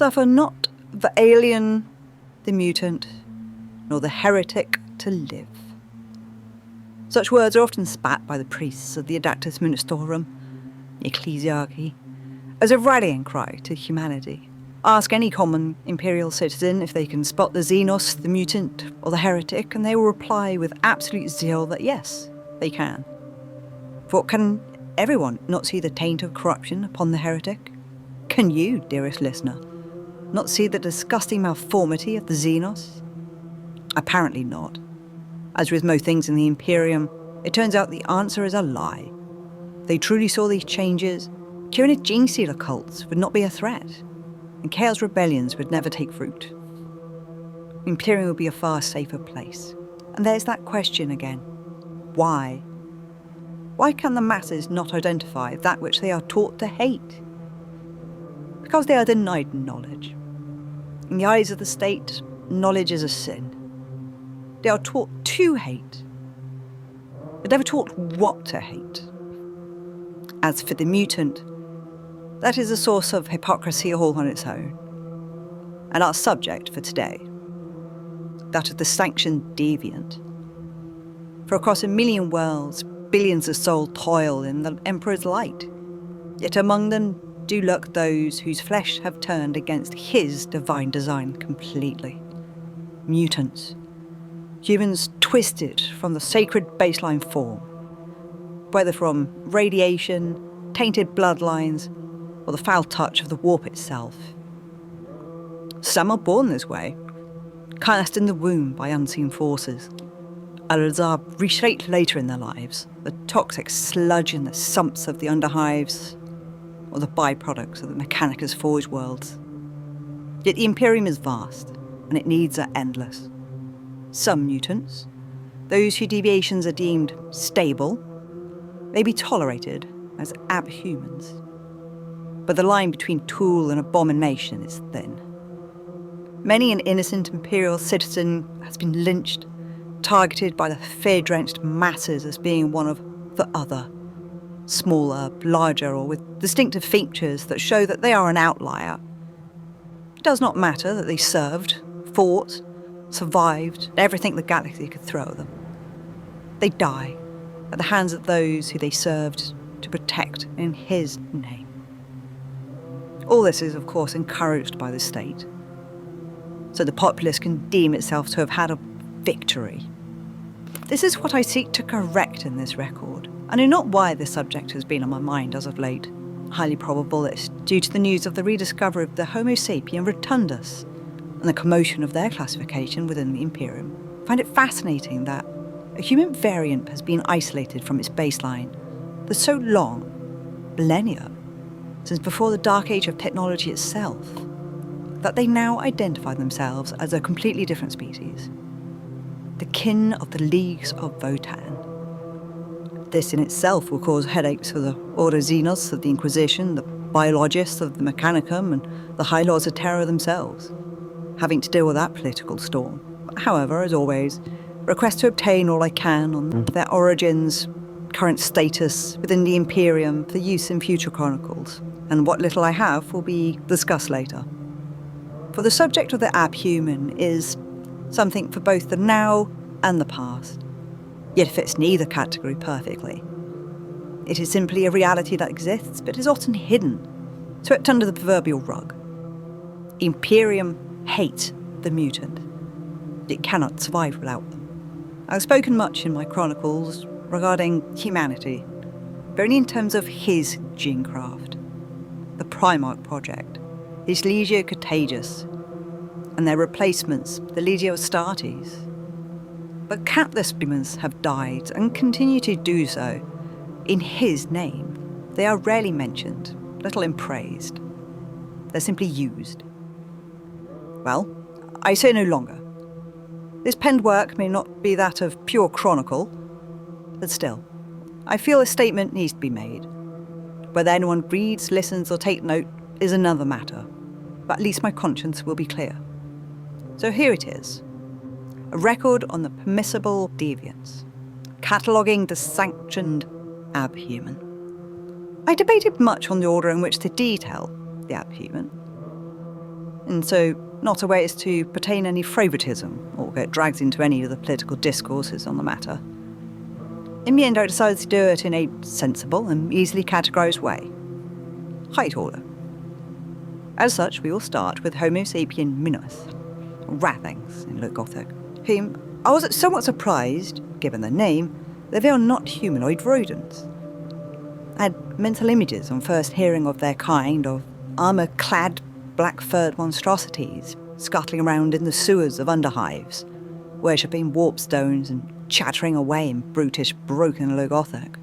suffer not the alien, the mutant, nor the heretic to live. Such words are often spat by the priests of the Adactus Ministorum, the ecclesiarchy, as a rallying cry to humanity. Ask any common imperial citizen if they can spot the Xenos, the mutant, or the heretic, and they will reply with absolute zeal that yes, they can. For can everyone not see the taint of corruption upon the heretic? Can you, dearest listener, not see the disgusting malformity of the Xenos? Apparently not. As with most things in the Imperium, it turns out the answer is a lie. If they truly saw these changes, Tyranid gene stealer cults would not be a threat, and chaos rebellions would never take root. Imperium would be a far safer place. And there's that question again. Why? Why can the masses not identify that which they are taught to hate? Because they are denied knowledge. In the eyes of the state, knowledge is a sin. They are taught to hate, but never taught what to hate. As for the mutant, that is a source of hypocrisy all on its own. And our subject for today, that of the sanctioned deviant. For across 1 million worlds, billions of souls toil in the Emperor's light. Yet among them do lurk those whose flesh have turned against his divine design completely. Mutants. Humans twisted from the sacred baseline form, whether from radiation, tainted bloodlines, or the foul touch of the warp itself. Some are born this way, cast in the womb by unseen forces. Others are reshaped later in their lives, the toxic sludge in the sumps of the underhives, or the byproducts of the Mechanicus forge worlds. Yet the Imperium is vast, and its needs are endless. Some mutants, those whose deviations are deemed stable, may be tolerated as abhumans. But the line between tool and abomination is thin. Many an innocent imperial citizen has been lynched, targeted by the fear-drenched masses as being one of the other, smaller, larger, or with distinctive features that show that they are an outlier. It does not matter that they served, fought, survived everything the galaxy could throw at them. They die at the hands of those who they served to protect in his name. All this is, of course, encouraged by the state, so the populace can deem itself to have had a victory. This is what I seek to correct in this record. I know not why this subject has been on my mind as of late. Highly probable it's due to the news of the rediscovery of the Homo sapien rotundus and the commotion of their classification within the Imperium. I find it fascinating that a human variant has been isolated from its baseline for so long, millennia, since before the dark age of technology itself, that they now identify themselves as a completely different species, the kin of the leagues of Votan. This in itself will cause headaches for the Order Xenos of the Inquisition, the biologists of the Mechanicum, and the High Lords of Terra themselves, having to deal with that political storm. However, as always, request to obtain all I can on their origins, current status within the Imperium for use in future chronicles, and what little I have will be discussed later. For the subject of the Abhuman is something for both the now and the past, yet it fits neither category perfectly. It is simply a reality that exists, but is often hidden, swept under the proverbial rug. Imperium hate the mutant. It cannot survive without them. I've spoken much in my chronicles regarding humanity, but only in terms of his genecraft, the Primarch Project, his Legio Contagious, and their replacements, the Legio Astartes. But countless humans have died and continue to do so in his name. They are rarely mentioned, let alone praised. They're simply used. Well, I say no longer. This penned work may not be that of pure chronicle, but still, I feel a statement needs to be made. Whether anyone reads, listens, or takes note is another matter, but at least my conscience will be clear. So here it is, a record on the permissible deviants, cataloguing the sanctioned Abhuman. I debated much on the order in which to detail the Abhuman. and so not a way as to pertain any favouritism or get dragged into any of the political discourses on the matter. In the end, I decided to do it in a sensible and easily categorised way. Height order. As such, we will start with Homo sapien minus, or Ratlings in Low Gothic, whom I was somewhat surprised, given their name, that they are not humanoid rodents. I had mental images on first hearing of their kind of armour-clad, black-furred monstrosities scuttling around in the sewers of underhives, worshipping warpstones and chattering away in brutish, broken Low Gothic.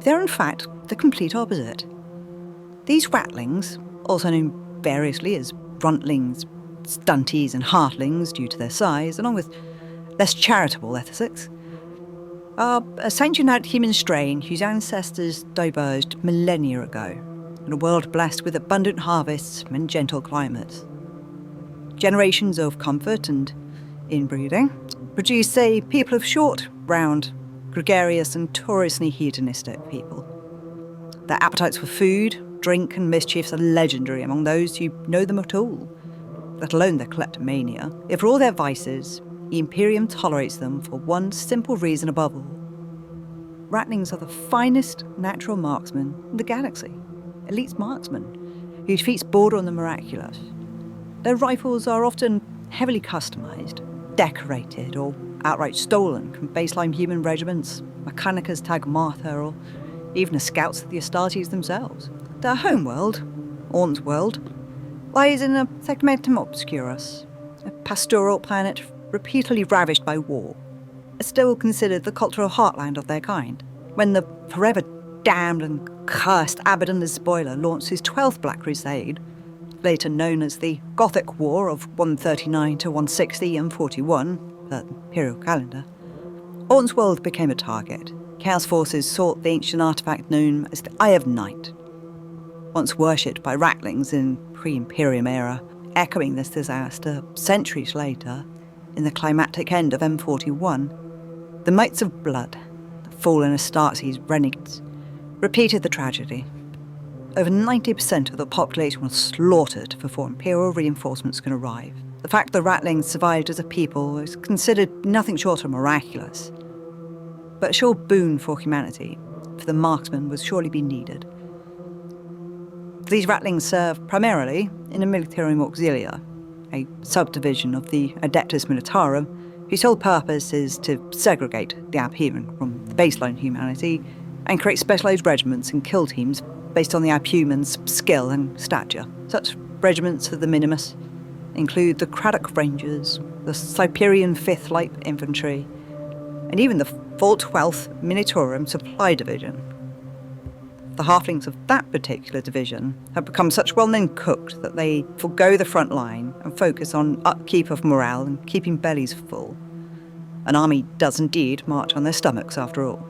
They are in fact the complete opposite. These Ratlings, also known variously as Bruntlings, Stunties and Heartlings due to their size, along with less charitable ethicics, are a sanctioned-out human strain whose ancestors diverged millennia ago in a world blessed with abundant harvests and gentle climates. Generations of comfort and inbreeding produced a people of short, round, gregarious and notoriously hedonistic people. Their appetites for food, drink and mischiefs are legendary among those who know them at all, let alone their kleptomania. Yet for all their vices, the Imperium tolerates them for one simple reason above all. Ratlings are the finest natural marksmen in the galaxy. Elite marksmen, whose feats border on the miraculous. Their rifles are often heavily customised, decorated or outright stolen from baseline human regiments, Mechanicus Tag Martha, or even the scouts of the Astartes themselves. Their homeworld, Orn's world, lies in a segmentum obscurus, a pastoral planet repeatedly ravaged by war. It's still considered the cultural heartland of their kind, when the forever damned and cursed Abaddon the Spoiler launched his 12th Black Crusade, later known as the Gothic War of 139 to 160 and 41, per the imperial calendar. Orn's world became a target. Chaos forces sought the ancient artifact known as the Eye of Night, once worshipped by Ratlings in pre-Imperium era, echoing this disaster centuries later in the climactic end of M41. The Mites of Blood, the fallen Astartes renegades, repeated the tragedy. Over 90% of the population was slaughtered before Imperial reinforcements could arrive. The fact that Ratlings survived as a people is considered nothing short of miraculous, but a sure boon for humanity, for the marksmen would surely be needed. These Ratlings serve primarily in the Militarium Auxilia, a subdivision of the Adeptus Militarum, whose sole purpose is to segregate the Abhuman from the baseline humanity and create specialised regiments and kill teams based on the Abhuman's skill and stature. Such regiments of the Minimus include the Craddock Rangers, the Cyprian 5th Light Infantry, and even the full 12th Minitorum Supply Division. The halflings of that particular division have become such well-known cooks that they forego the front line and focus on upkeep of morale and keeping bellies full. An army does indeed march on their stomachs, after all.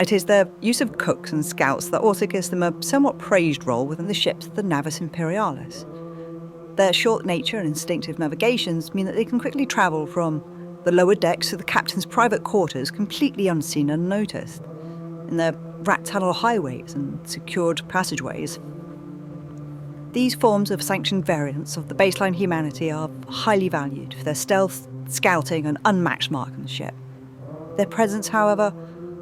It is their use of cooks and scouts that also gives them a somewhat praised role within the ships of the Navis Imperialis. Their short nature and instinctive navigations mean that they can quickly travel from the lower decks to the captain's private quarters completely unseen and unnoticed, in their rat tunnel highways and secured passageways. These forms of sanctioned variants of the baseline humanity are highly valued for their stealth, scouting and unmatched marksmanship. Their presence, however,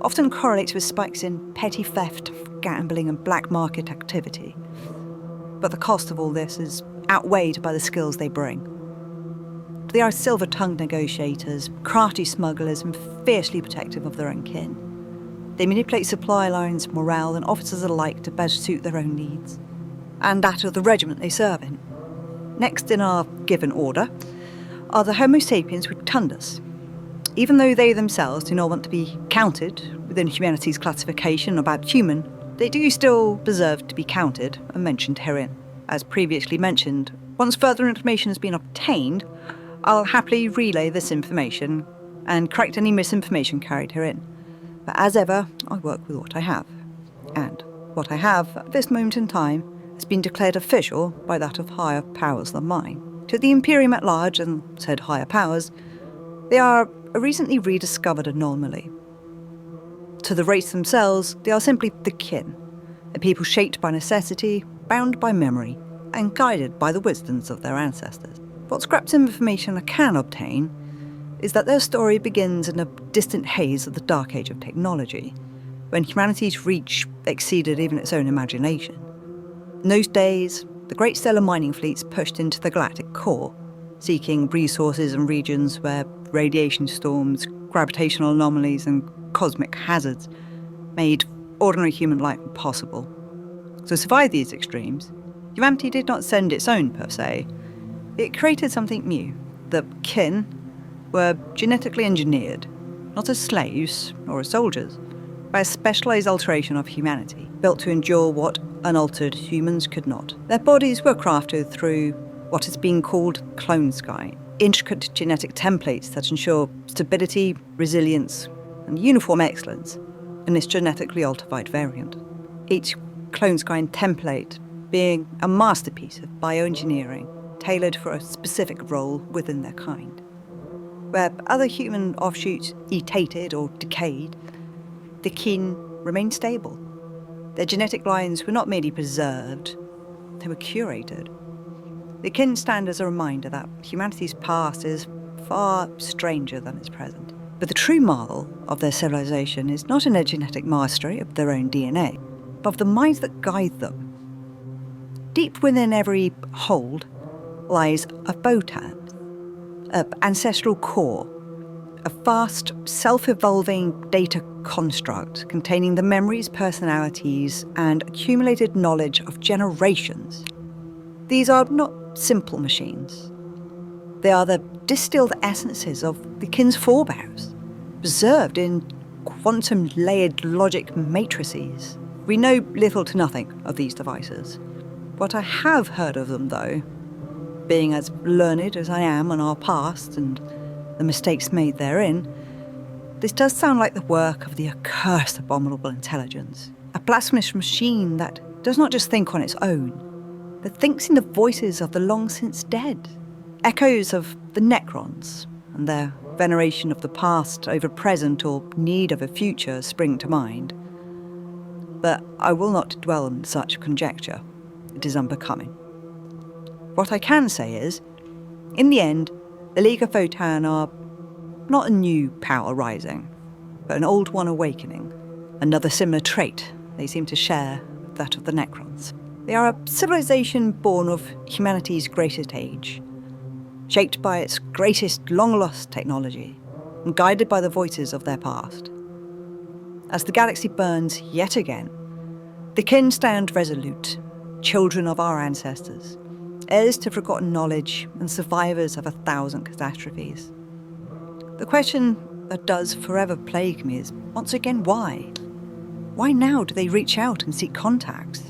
often correlates with spikes in petty theft, gambling and black market activity. But the cost of all this is outweighed by the skills they bring. They are silver-tongued negotiators, crafty smugglers and fiercely protective of their own kin. They manipulate supply lines, morale and officers alike to best suit their own needs, and that of the regiment they serve in. Next in our given order are the Homo sapiens rotundus. Even though they themselves do not want to be counted within humanity's classification of abhuman, they do still deserve to be counted and mentioned herein. As previously mentioned, once further information has been obtained, I'll happily relay this information and correct any misinformation carried herein. But as ever, I work with what I have. And what I have at this moment in time has been declared official by that of higher powers than mine. To the Imperium at large and said higher powers, they are a recently rediscovered anomaly. To the race themselves, they are simply the kin, a people shaped by necessity, bound by memory, and guided by the wisdoms of their ancestors. What scraps information I can obtain is that their story begins in a distant haze of the Dark Age of technology, when humanity's reach exceeded even its own imagination. In those days, the great stellar mining fleets pushed into the galactic core, seeking resources in regions where radiation storms, gravitational anomalies, and cosmic hazards made ordinary human life impossible. To survive these extremes, humanity did not send its own per se. It created something new. The kin were genetically engineered, not as slaves or as soldiers, by a specialised alteration of humanity, built to endure what unaltered humans could not. Their bodies were crafted through what has been called clone sky, intricate genetic templates that ensure stability, resilience, and uniform excellence in this genetically altered variant. Each clone sky template being a masterpiece of bioengineering tailored for a specific role within their kind. Where other human offshoots mutated or decayed, the kin remained stable. Their genetic lines were not merely preserved, they were curated. The kin stand as a reminder that humanity's past is far stranger than its present. But the true marvel of their civilization is not in their genetic mastery of their own DNA, but of the minds that guide them. Deep within every hold lies a Votan, an ancestral core, a vast, self-evolving data construct containing the memories, personalities, and accumulated knowledge of generations. These are not simple machines. They are the distilled essences of the kin's forebears, preserved in quantum-layered logic matrices. We know little to nothing of these devices. What I have heard of them, though, being as learned as I am on our past and the mistakes made therein, this does sound like the work of the accursed abominable intelligence. A blasphemous machine that does not just think on its own, but thinks in the voices of the long since dead. Echoes of the Necrons and their veneration of the past over present or need of a future spring to mind. But I will not dwell on such conjecture. It is unbecoming. What I can say is, in the end, the League of Votan are not a new power rising, but an old one awakening. Another similar trait they seem to share, that of the Necrons. They are a civilization born of humanity's greatest age, shaped by its greatest long-lost technology, and guided by the voices of their past. As the galaxy burns yet again, the kin stand resolute, children of our ancestors, heirs to forgotten knowledge and survivors of 1,000 catastrophes. The question that does forever plague me is, once again, why? Why now do they reach out and seek contact?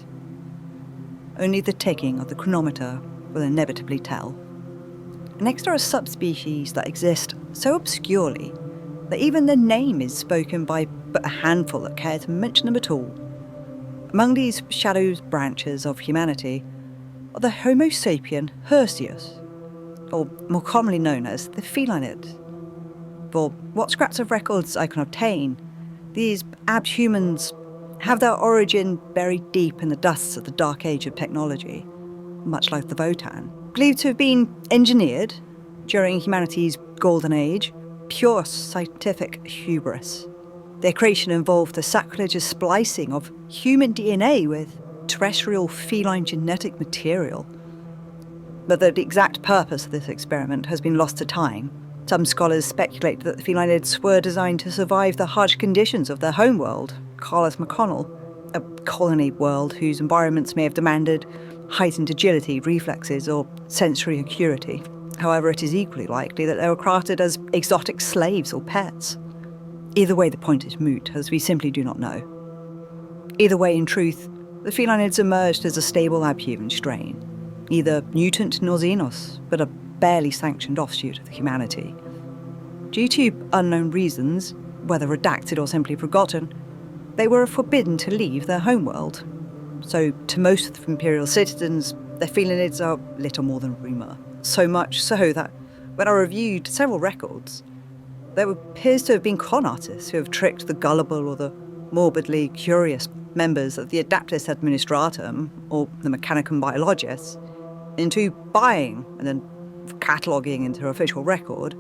Only the ticking of the chronometer will inevitably tell. Next are a subspecies that exist so obscurely that even their name is spoken by but a handful that care to mention them at all. Among these shadow branches of humanity are the Homo sapien Hircius, or more commonly known as the Felinids. For what scraps of records I can obtain, these abhumans have their origin buried deep in the dusts of the Dark Age of technology, much like the Votan, believed to have been engineered during humanity's Golden Age, pure scientific hubris. Their creation involved the sacrilegious splicing of human DNA with terrestrial feline genetic material. But the exact purpose of this experiment has been lost to time. Some scholars speculate that the Felinids were designed to survive the harsh conditions of their homeworld, Carlos McConnell, a colony world whose environments may have demanded heightened agility, reflexes, or sensory acuity. However, it is equally likely that they were crafted as exotic slaves or pets. Either way, the point is moot, as we simply do not know. Either way, in truth, the Felinids emerged as a stable abhuman strain, neither mutant nor xenos, but a barely sanctioned offshoot of humanity. Due to unknown reasons, whether redacted or simply forgotten, they were forbidden to leave their homeworld. So, to most of the Imperial citizens, their Felinids are little more than rumour. So much so that, when I reviewed several records, there appears to have been con artists who have tricked the gullible or the morbidly curious members of the Adeptus Administratum, or the Mechanicum Biologists, into buying and then cataloguing into official record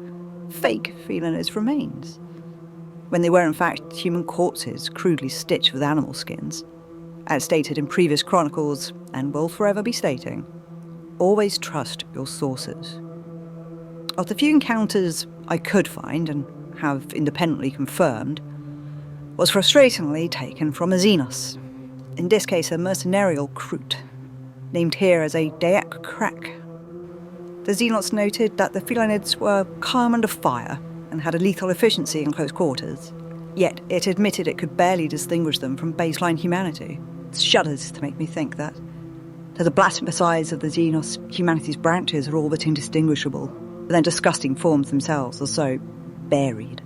fake Felinids remains, when they were in fact human corpses crudely stitched with animal skins. As stated in previous chronicles, and will forever be stating, always trust your sources. Of the few encounters I could find and have independently confirmed, was frustratingly taken from a Xenos, in this case a mercenarial Kroot, named here as a Dayak Crack. The Xenos noted that the Felinids were calm under fire and had a lethal efficiency in close quarters, yet it admitted it could barely distinguish them from baseline humanity. It shudders to make me think that the blasphemous eyes of the Xenos, humanity's branches are all but indistinguishable, but then disgusting forms themselves are so buried.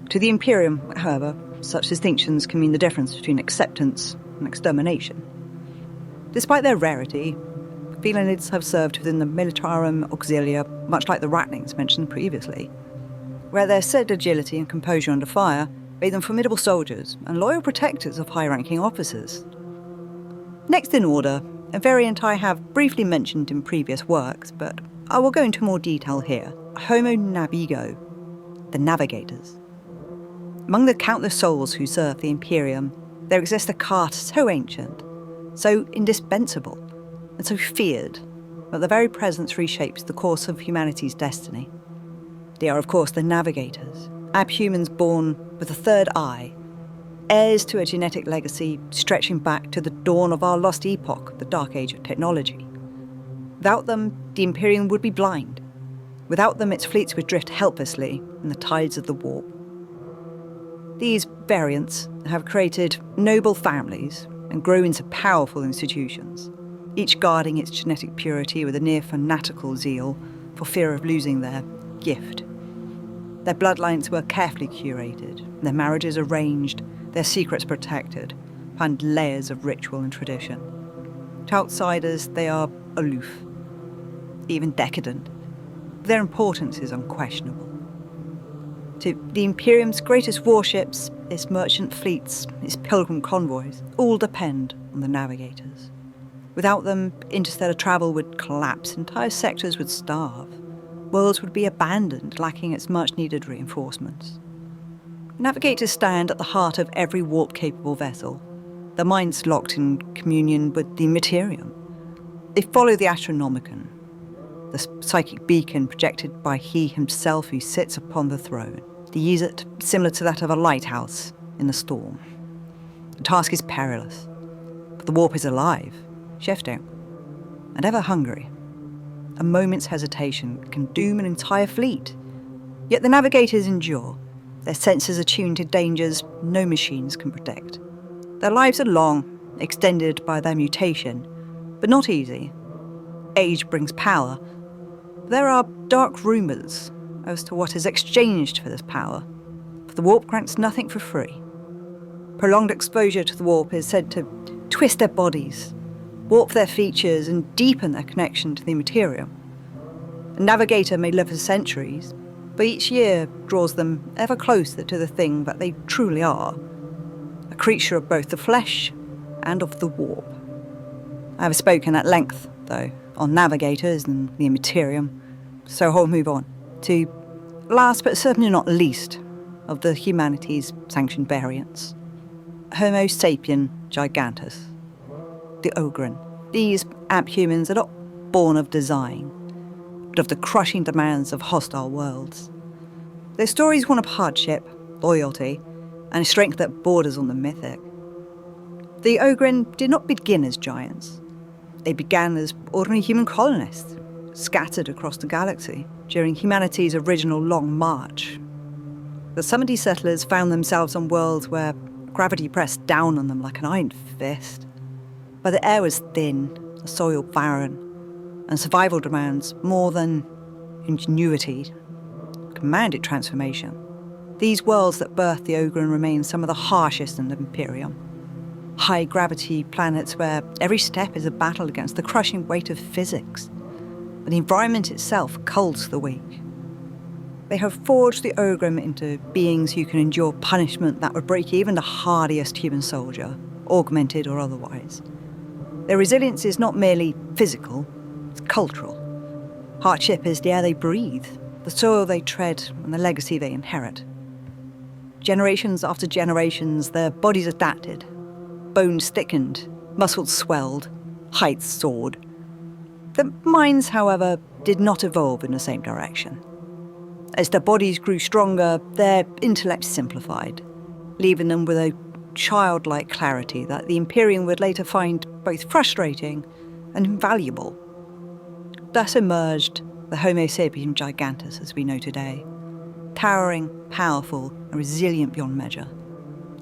To the Imperium, however, such distinctions can mean the difference between acceptance and extermination. Despite their rarity, Felinids have served within the Militarum Auxilia, much like the Ratlings mentioned previously, where their said agility and composure under fire made them formidable soldiers and loyal protectors of high-ranking officers. Next in order, a variant I have briefly mentioned in previous works, but I will go into more detail here: Homo Navigo, the Navigators. Among the countless souls who serve the Imperium, there exists a caste so ancient, so indispensable, and so feared that their very presence reshapes the course of humanity's destiny. They are, of course, the Navigators, Abhumans born with a third eye, heirs to a genetic legacy stretching back to the dawn of our lost epoch, the Dark Age of technology. Without them, the Imperium would be blind. Without them, its fleets would drift helplessly in the tides of the warp. These variants have created noble families and grown into powerful institutions, each guarding its genetic purity with a near fanatical zeal for fear of losing their gift. Their bloodlines were carefully curated, their marriages arranged, their secrets protected, behind layers of ritual and tradition. To outsiders, they are aloof, even decadent. Their importance is unquestionable. To the Imperium's greatest warships, its merchant fleets, its pilgrim convoys, all depend on the Navigators. Without them, interstellar travel would collapse, entire sectors would starve, worlds would be abandoned, lacking its much-needed reinforcements. Navigators stand at the heart of every warp-capable vessel, their minds locked in communion with the Imperium. They follow the Astronomicon, the psychic beacon projected by he himself who sits upon the throne. They use it similar to that of a lighthouse in the storm. The task is perilous, but the warp is alive, shifting, and ever hungry. A moment's hesitation can doom an entire fleet. Yet the Navigators endure, their senses attuned to dangers no machines can predict. Their lives are long, extended by their mutation, but not easy. Age brings power. There are dark rumours as to what is exchanged for this power, but the warp grants nothing for free. Prolonged exposure to the warp is said to twist their bodies, warp their features, and deepen their connection to the Imperium. A navigator may live for centuries, but each year draws them ever closer to the thing that they truly are, a creature of both the flesh and of the warp. I have spoken at length, though, on navigators and the Imperium, so I'll move on to, last but certainly not least, of the humanity's sanctioned variants, Homo sapien gigantus, the Ogryn. These Abhumans are not born of design, but of the crushing demands of hostile worlds. Their story is one of hardship, loyalty, and a strength that borders on the mythic. The Ogryn did not begin as giants. They began as ordinary human colonists, scattered across the galaxy during humanity's original long march. The summidy settlers found themselves on worlds where gravity pressed down on them like an iron fist. But the air was thin, the soil barren, and survival demands more than ingenuity commanded transformation. These worlds that birthed the Ogryn remain some of the harshest in the Imperium. High-gravity planets where every step is a battle against the crushing weight of physics, but the environment itself culls the weak. They have forged the Ogryn into beings who can endure punishment that would break even the hardiest human soldier, augmented or otherwise. Their resilience is not merely physical, it's cultural. Hardship is the air they breathe, the soil they tread, and the legacy they inherit. Generations after generations, their bodies adapted, bones thickened, muscles swelled, heights soared. Their minds, however, did not evolve in the same direction. As their bodies grew stronger, their intellect simplified, leaving them with a childlike clarity that the Imperium would later find both frustrating and invaluable. Thus emerged the Homo sapien gigantus as we know today, towering, powerful, and resilient beyond measure,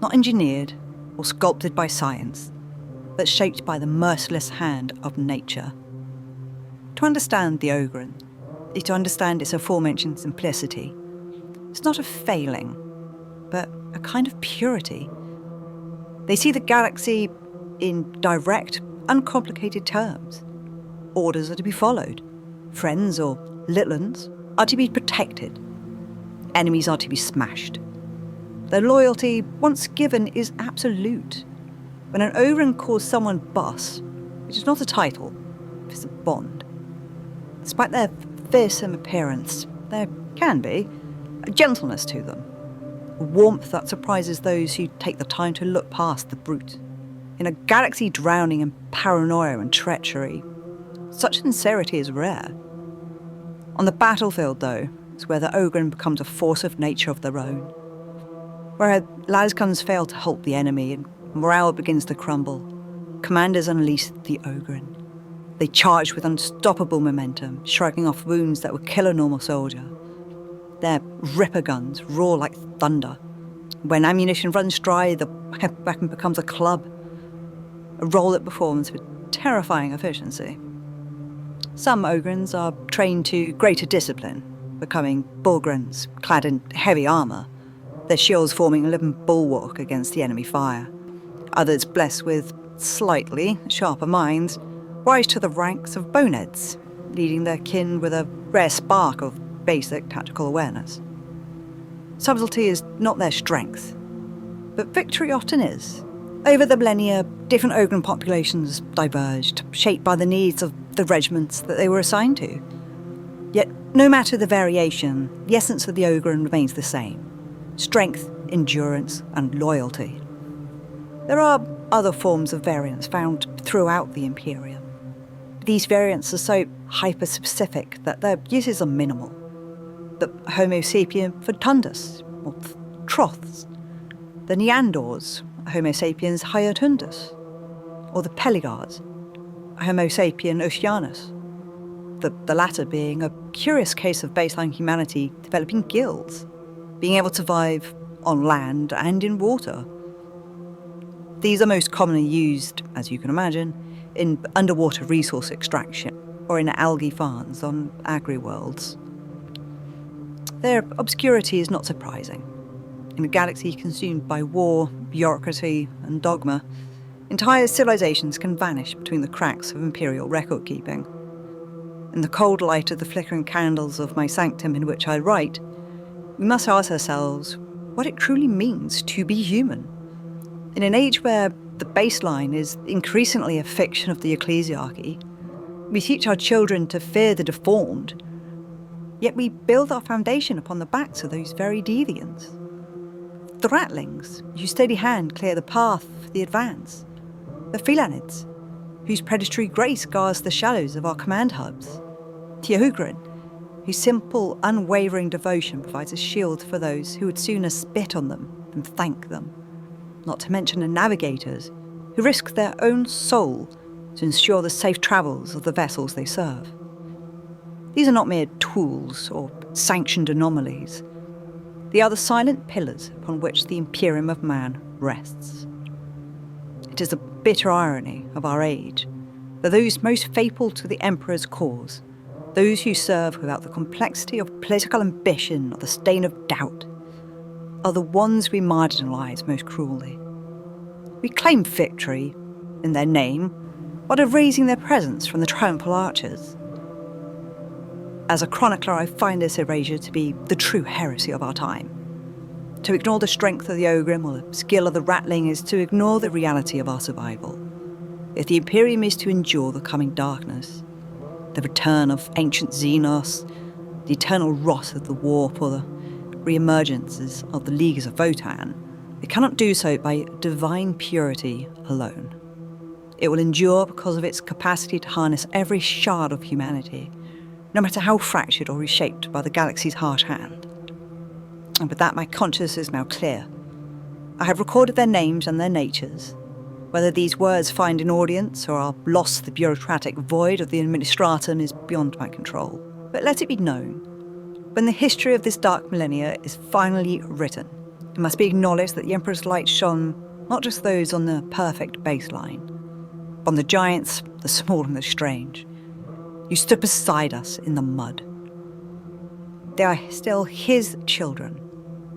not engineered or sculpted by science, but shaped by the merciless hand of nature. To understand the Ogryn is to understand its aforementioned simplicity. It's not a failing, but a kind of purity. They see the galaxy in direct, uncomplicated terms. Orders are to be followed. Friends or litlins are to be protected. Enemies are to be smashed. Their loyalty, once given, is absolute. When an Ogryn calls someone boss, it is not a title, it's a bond. Despite their fearsome appearance, there can be a gentleness to them, a warmth that surprises those who take the time to look past the brute. In a galaxy drowning in paranoia and treachery, such sincerity is rare. On the battlefield, though, is where the Ogryn becomes a force of nature of their own, where lasguns fail to halt the enemy and morale begins to crumble. Commanders unleash the Ogryn. They charge with unstoppable momentum, shrugging off wounds that would kill a normal soldier. Their ripper guns roar like thunder. When ammunition runs dry, the weapon becomes a club, a role it performs with terrifying efficiency. Some Ogryns are trained to greater discipline, becoming Borgrins clad in heavy armour, their shields forming a living bulwark against the enemy fire. Others, blessed with slightly sharper minds, rise to the ranks of Boneheads, leading their kin with a rare spark of basic tactical awareness. Subtlety is not their strength, but victory often is. Over the millennia, different Ogryn populations diverged, shaped by the needs of the regiments that they were assigned to. Yet, no matter the variation, the essence of the Ogryn remains the same: strength, endurance, and loyalty. There are other forms of variance found throughout the Imperium. These variants are so hyper-specific that their uses are minimal. The Homo sapien fecundus, or troths, the Neandors, Homo sapiens hyotundus, or the Peligards, Homo sapien oceanus, the latter being a curious case of baseline humanity developing gills, being able to survive on land and in water. These are most commonly used, as you can imagine, in underwater resource extraction or in algae farms on agri-worlds. Their obscurity is not surprising. In a galaxy consumed by war, bureaucracy, and dogma, entire civilizations can vanish between the cracks of imperial record-keeping. In the cold light of the flickering candles of my sanctum in which I write, we must ask ourselves what it truly means to be human. In an age where the baseline is increasingly a fiction of the ecclesiarchy, we teach our children to fear the deformed, yet we build our foundation upon the backs of those very deviants. The Ratlings, whose steady hand clear the path for the advance. The Felinids, whose predatory grace guards the shallows of our command hubs. The Ogryn, whose simple, unwavering devotion provides a shield for those who would sooner spit on them than thank them. Not to mention the Navigators, who risk their own soul to ensure the safe travels of the vessels they serve. These are not mere tools or sanctioned anomalies. They are the silent pillars upon which the Imperium of man rests. It is the bitter irony of our age that those most faithful to the Emperor's cause, those who serve without the complexity of political ambition or the stain of doubt, are the ones we marginalise most cruelly. We claim victory in their name, while erasing their presence from the triumphal arches. As a chronicler, I find this erasure to be the true heresy of our time. To ignore the strength of the Ogryn or the skill of the Ratling is to ignore the reality of our survival. If the Imperium is to endure the coming darkness, the return of ancient Xenos, the eternal rot of the warp, or the re-emergences of the Leaguers of Votan, it cannot do so by divine purity alone. It will endure because of its capacity to harness every shard of humanity, no matter how fractured or reshaped by the galaxy's harsh hand. And with that, my conscience is now clear. I have recorded their names and their natures. Whether these words find an audience or are lost to the bureaucratic void of the administratum is beyond my control. But let it be known, when the history of this dark millennia is finally written, it must be acknowledged that the Emperor's light shone not just those on the perfect baseline, but on the giants, the small and the strange. You stood beside us in the mud. They are still his children.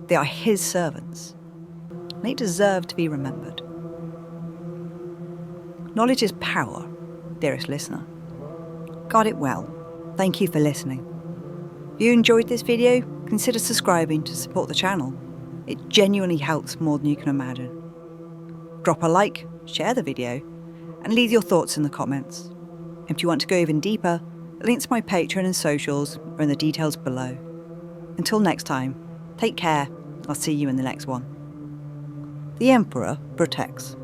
They are his servants. And they deserve to be remembered. Knowledge is power, dearest listener. Guard it well. Thank you for listening. If you enjoyed this video, consider subscribing to support the channel. It genuinely helps more than you can imagine. Drop a like, share the video, and leave your thoughts in the comments. If you want to go even deeper, the links to my Patreon and socials are in the details below. Until next time, take care. I'll see you in the next one. The Emperor protects.